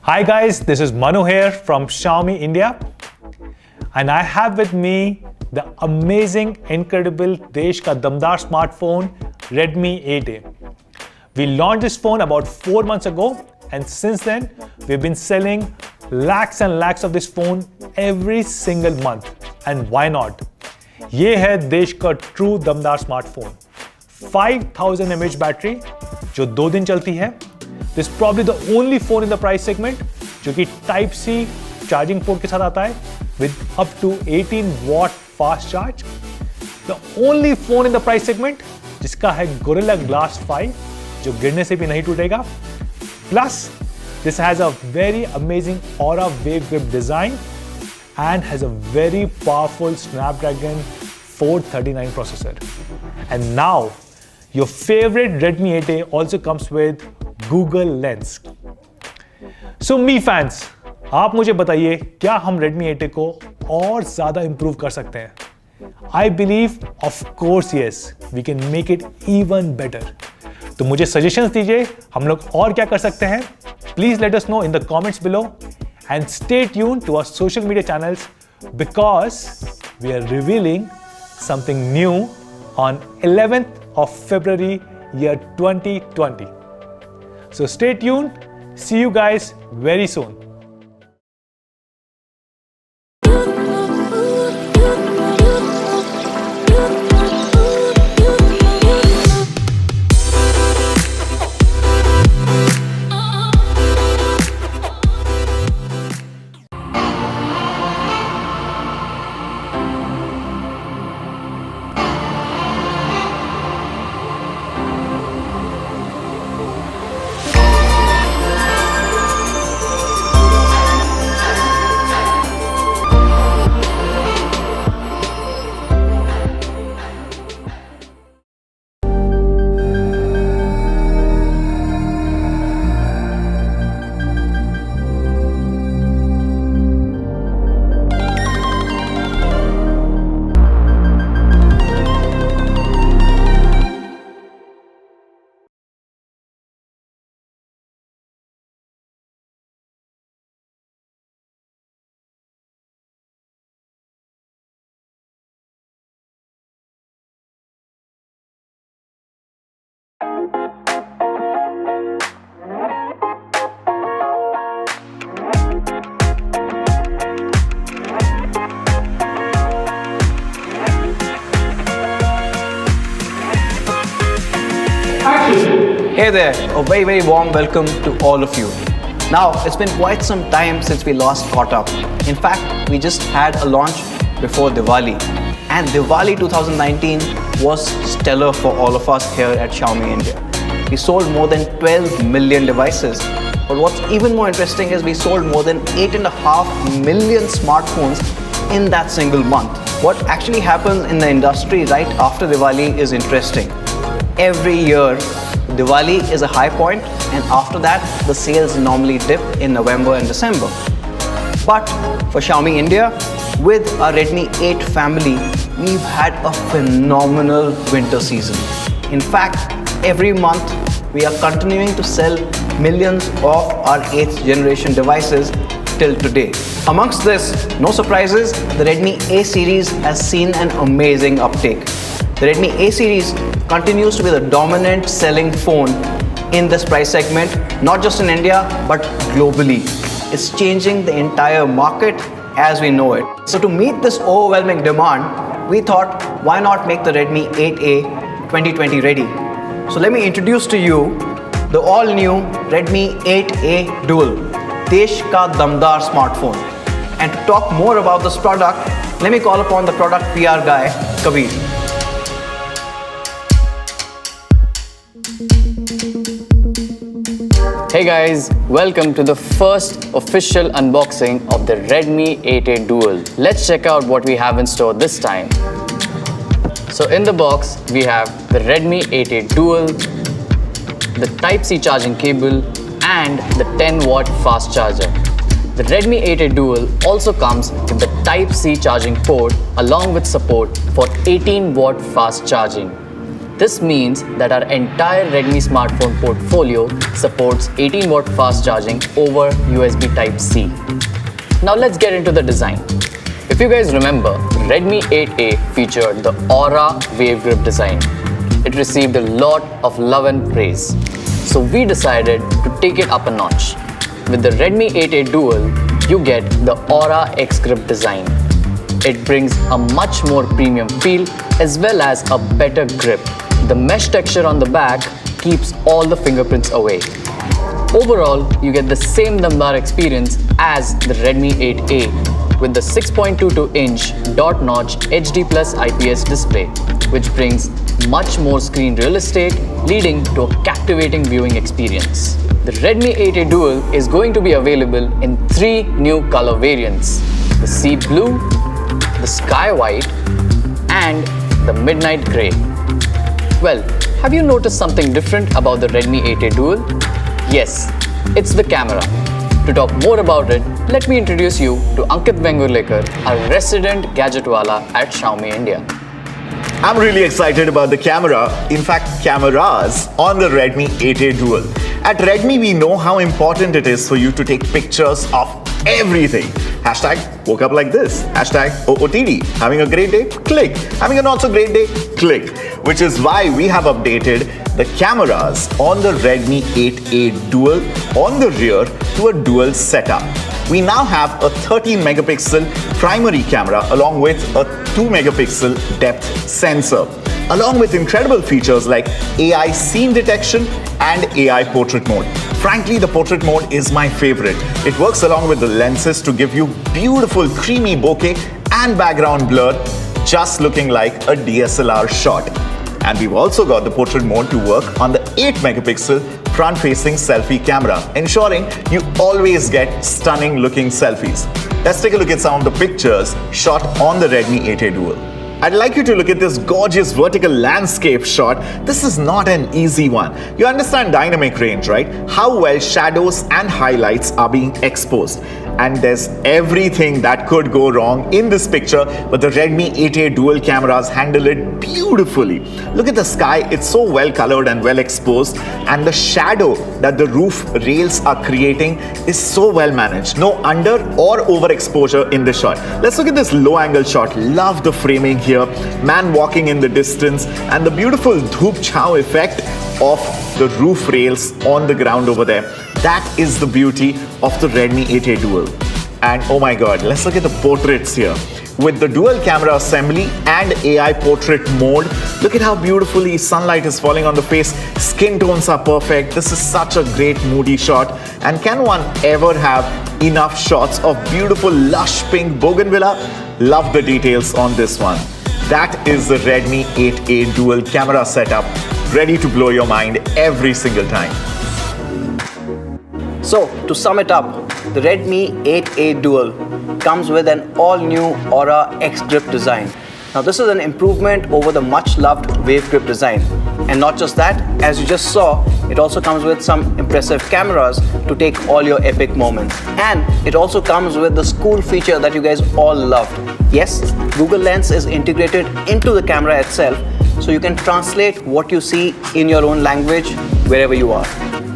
Hi guys, this is Manu here from Xiaomi India, and I have with me the amazing, incredible देश का दमदार smartphone Redmi 8A. We launched this phone about 4 months ago, and since then we've been selling lakhs and lakhs of this phone every single month. And why not? ये है देश का true दमदार smartphone. 5000 mAh battery जो 2 दिन चलती है. This is probably the only phone in the price segment जो कि Type C charging port के साथ आता है with up to 18 watt fast charge. The only phone in the price segment जिसका है Gorilla Glass 5 जो गिरने से भी नहीं टूटेगा. Plus, this has a very amazing Aura wave grip design and has a very powerful Snapdragon 439 processor. And now, your favorite Redmi 8A also comes with Google Lens. So Mi fans, आप मुझे बताइए क्या हम Redmi 8A को और ज़्यादा improve कर सकते हैं? I believe, of course yes, we can make it even better. तो मुझे suggestions दीजिए, हम लोग और क्या कर सकते हैं? Please let us know in the comments below and stay tuned to our social media channels because we are revealing something new on 11th of February year 2020. So stay tuned. See you guys very soon. Hey there, a very warm welcome to all of you. Now, it's been quite some time since we last caught up. In fact, we just had a launch before Diwali. And Diwali 2019 was stellar for all of us here at Xiaomi India. We sold more than 12 million devices. But what's even more interesting is we sold more than 8.5 million smartphones in that single month. What actually happens in the industry right after Diwali is interesting. Every year, Diwali is a high point, and after that, the sales normally dip in November and December. But for Xiaomi India, with our Redmi 8 family, we've had a phenomenal winter season. In fact, every month, we are continuing to sell millions of our 8th generation devices till today. Amongst this, no surprises, the Redmi A series has seen an amazing uptake. The Redmi A series continues to be the dominant selling phone in this price segment, not just in India, but globally. It's changing the entire market as we know it. So to meet this overwhelming demand, we thought, why not make the Redmi 8A 2020 ready? So let me introduce to you the all-new Redmi 8A Dual, देश का दमदार smartphone. And to talk more about this product, let me call upon the product PR guy, Kabir. Hey guys, welcome to the first official unboxing of the Redmi 8A Dual. Let's check out what we have in store this time. So in the box, we have the Redmi 8A Dual, the Type C charging cable and the 10 watt fast charger. The Redmi 8A Dual also comes with the Type C charging port along with support for 18 watt fast charging. This means that our entire Redmi smartphone portfolio supports 18 watt fast charging over USB Type-C. Now let's get into the design. If you guys remember, Redmi 8A featured the Aura wave grip design. It received a lot of love and praise. So we decided to take it up a notch. With the Redmi 8A Dual, you get the Aura X grip design. It brings a much more premium feel as well as a better grip. The mesh texture on the back keeps all the fingerprints away. Overall, you get the same Damdar experience as the Redmi 8A with the 6.22-inch dot-notch HD Plus IPS display, which brings much more screen real estate, leading to a captivating viewing experience. The Redmi 8A Dual is going to be available in 3 new color variants: the sea blue, the sky white, and the midnight grey. Well, have you noticed something different about the Redmi 8A Dual? Yes, it's the camera. To talk more about it, let me introduce you to Ankit Vengurlekar, our resident gadgetwala at Xiaomi India. I'm really excited about the camera, in fact cameras, on the Redmi 8A Dual. At Redmi, we know how important it is for you to take pictures of everything. Hashtag woke up like this. Hashtag OOTD. Having a great day? Click. Having a not so great day? Click. Which is why we have updated the cameras on the Redmi 8A Dual on the rear to a dual setup. We now have a 13 megapixel primary camera along with a 2 megapixel depth sensor, along with incredible features like AI scene detection and AI portrait mode. Frankly, the portrait mode is my favorite. It works along with the lenses to give you beautiful creamy bokeh and background blur, just looking like a DSLR shot. And we've also got the portrait mode to work on the 8 megapixel front-facing selfie camera, ensuring you always get stunning looking selfies. Let's take a look at some of the pictures shot on the Redmi 8A Dual. I'd like you to look at this gorgeous vertical landscape shot. This is not an easy one. You understand dynamic range, right? How well shadows and highlights are being exposed. And there's everything that could go wrong in this picture, but the Redmi 8A Dual cameras handle it beautifully. Look at the sky, it's so well colored and well exposed, and the shadow that the roof rails are creating is so well managed. No under or overexposure in this shot. Let's look at this low angle shot. Love the framing here, man walking in the distance, and the beautiful dhoop chow effect of the roof rails on the ground over there. That is the beauty of the Redmi 8A Dual. And oh my god, let's look at the portraits here. With the dual camera assembly and AI portrait mode, look at how beautifully sunlight is falling on the face. Skin tones are perfect. This is such a great moody shot. And can one ever have enough shots of beautiful lush pink bougainvillea? Love the details on this one. That is the Redmi 8A Dual camera setup, ready to blow your mind every single time. So, to sum it up, the Redmi 8A Dual comes with an all-new Aura X grip design. Now, this is an improvement over the much-loved wave grip design. And not just that, as you just saw, it also comes with some impressive cameras to take all your epic moments. And it also comes with the cool feature that you guys all loved. Yes, Google Lens is integrated into the camera itself, so you can translate what you see in your own language wherever you are.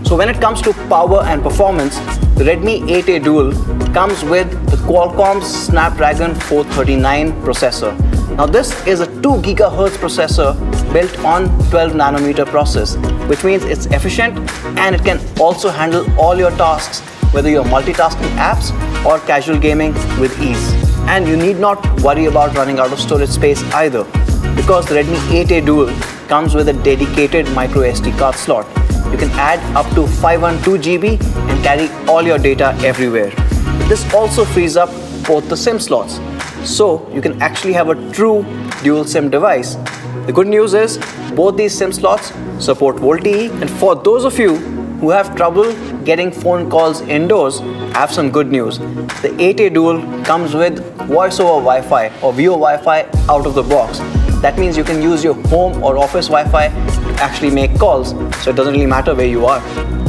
So when it comes to power and performance, the Redmi 8A Dual comes with the Qualcomm's Snapdragon 439 processor. Now this is a 2 GHz processor built on 12 nanometer process, which means it's efficient and it can also handle all your tasks, whether you're multitasking apps or casual gaming with ease. And you need not worry about running out of storage space either, because the Redmi 8A Dual comes with a dedicated micro SD card slot. You can add up to 512 GB and carry all your data everywhere. This also frees up both the SIM slots, so you can actually have a true dual SIM device. The good news is both these SIM slots support VoLTE, and for those of you who have trouble getting phone calls indoors, I have some good news. The 8A Dual comes with voice over Wi-Fi or VO Wi-Fi out of the box. That means you can use your home or office Wi-Fi to actually make calls, so it doesn't really matter where you are.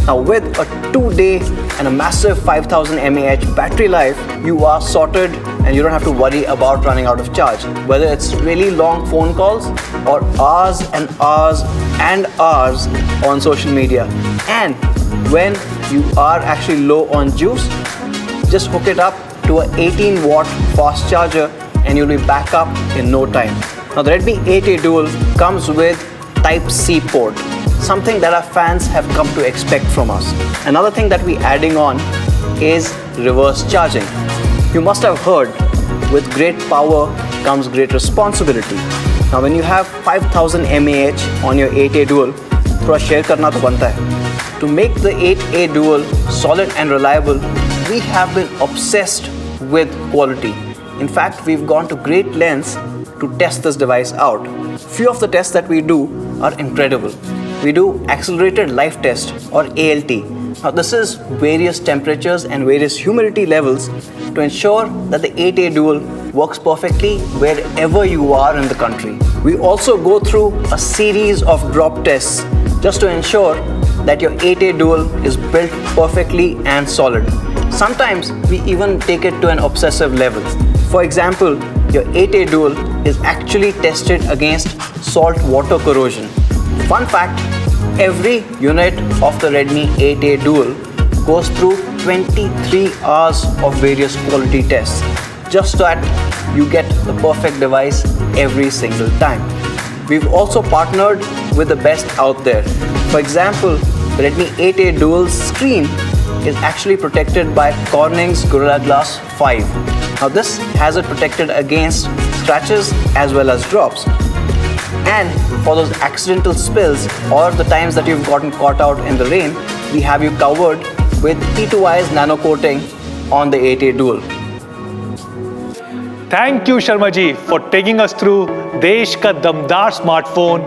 Now with a 2-day and a massive 5000 mAh battery life, you are sorted and you don't have to worry about running out of charge. Whether it's really long phone calls or hours and hours and hours on social media. And when you are actually low on juice, just hook it up to a 18 watt fast charger and you'll be back up in no time. Now the Redmi 8A Dual comes with Type-C port, something that our fans have come to expect from us. Another thing that we're adding on is reverse charging. You must have heard, with great power comes great responsibility. Now when you have 5000 mAh on your 8A Dual, थोड़ा share करना तो बनता है. To make the 8A Dual solid and reliable, we have been obsessed with quality. In fact, we've gone to great lengths to test this device out. Few of the tests that we do are incredible. We do accelerated life test or ALT. Now this is various temperatures and various humidity levels to ensure that the 8A Dual works perfectly wherever you are in the country. We also go through a series of drop tests just to ensure that your 8A Dual is built perfectly and solid. Sometimes we even take it to an obsessive level. For example, your 8A Dual is actually tested against salt water corrosion. Fun fact, every unit of the Redmi 8A Dual goes through 23 hours of various quality tests, just so that you get the perfect device every single time. We've also partnered with the best out there. For example, the Redmi 8A Dual's screen is actually protected by Corning's Gorilla Glass 5. Now this has it protected against scratches as well as drops. And for those accidental spills or the times that you've gotten caught out in the rain, we have you covered with P2I's nano coating on the 8A Dual. Thank you Sharma ji for taking us through Desh ka damdar smartphone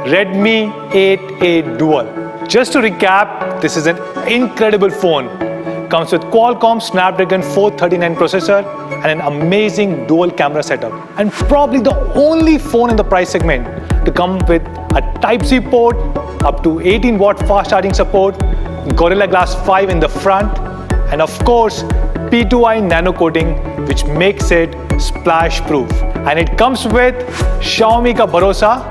Redmi 8A Dual. Just to recap, this is an incredible phone. Comes with Qualcomm Snapdragon 439 processor and an amazing dual camera setup. And probably the only phone in the price segment to come with a Type-C port, up to 18 watt fast charging support, Gorilla Glass 5 in the front, and of course P2I nano coating, which makes it splash proof. And it comes with Xiaomi ka bharosa.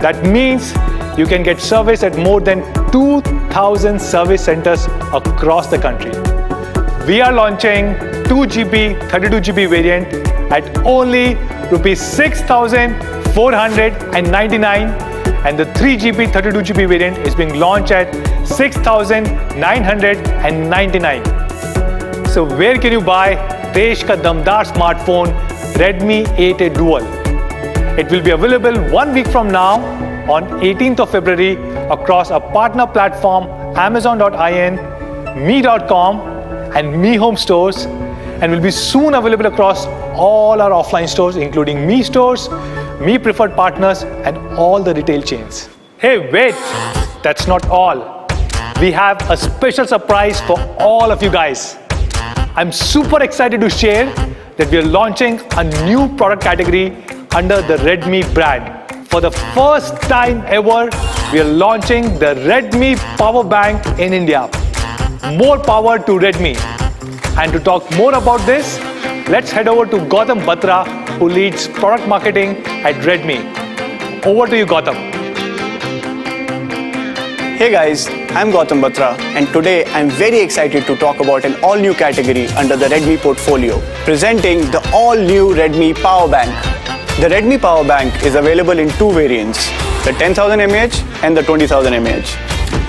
That means you can get service at more than 2,000 service centers across the country. We are launching 2GB, 32GB variant at only rupees 6,499, and the 3GB, 32GB variant is being launched at 6,999. So where can you buy Desh ka damdar smartphone Redmi 8A Dual? It will be available 1 week from now on 18th of February across our partner platform Amazon.in, Me.com and Me Home stores, and will be soon available across all our offline stores including Me stores, Me preferred partners and all the retail chains. Hey wait, that's not all. We have a special surprise for all of you guys. I'm super excited to share that we are launching a new product category under the Redmi brand. For the first time ever, we are launching the Redmi Power Bank in India. More power to Redmi. And to talk more about this, let's head over to Gautam Batra, who leads product marketing at Redmi. Over to you, Gautam. Hey guys, I'm Gautam Batra, and today I'm very excited to talk about an all-new category under the Redmi portfolio, presenting the all-new Redmi Power Bank. The Redmi Power Bank is available in two variants, the 10,000 mAh and the 20,000 mAh.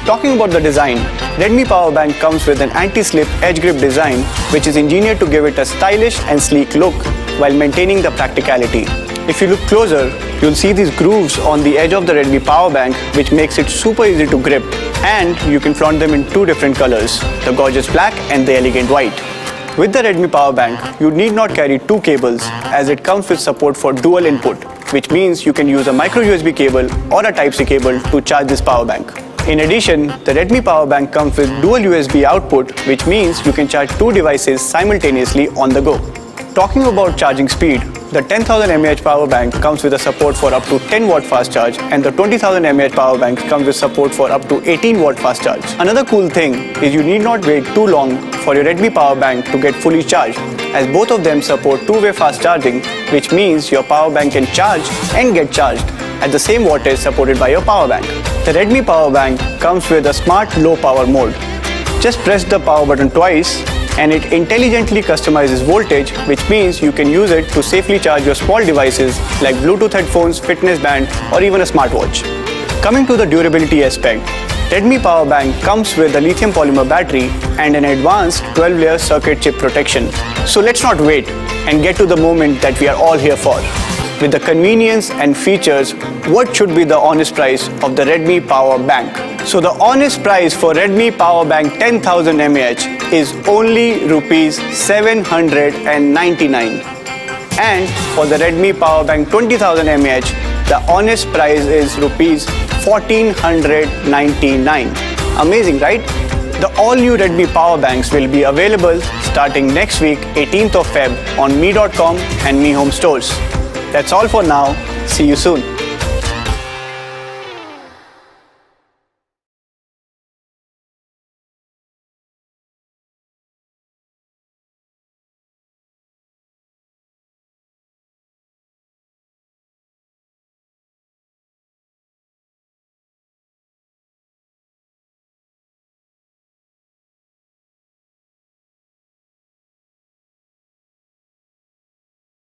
Talking about the design, Redmi Power Bank comes with an anti-slip edge grip design which is engineered to give it a stylish and sleek look while maintaining the practicality. If you look closer, you'll see these grooves on the edge of the Redmi Power Bank which makes it super easy to grip, and you can flaunt them in two different colors, the gorgeous black and the elegant white. With the Redmi Power Bank, you need not carry two cables as it comes with support for dual input, which means you can use a micro USB cable or a Type-C cable to charge this power bank. In addition, the Redmi Power Bank comes with dual USB output, which means you can charge two devices simultaneously on the go. Talking about charging speed, the 10,000 mAh power bank comes with a support for up to 10 watt fast charge, and the 20,000 mAh power bank comes with support for up to 18 watt fast charge. Another cool thing is you need not wait too long for your Redmi power bank to get fully charged, as both of them support two-way fast charging, which means your power bank can charge and get charged at the same wattage supported by your power bank. The Redmi power bank comes with a smart low power mode. Just press the power button twice and it intelligently customizes voltage, which means you can use it to safely charge your small devices like Bluetooth headphones, fitness band, or even a smartwatch. Coming to the durability aspect, Redmi power bank comes with a lithium polymer battery and an advanced 12-layer circuit chip protection. So let's not wait and get to the moment that we are all here for. With the convenience and features, what should be the honest price of the Redmi power bank? So the honest price for Redmi power bank 10,000 mAh is only rupees 799. And for the Redmi power bank 20,000 mAh, the honest price is rupees 1,499. Amazing, right? The all-new Redmi power banks will be available starting next week, 18th of Feb, on mi.com and Mi Home stores. That's all for now. See you soon.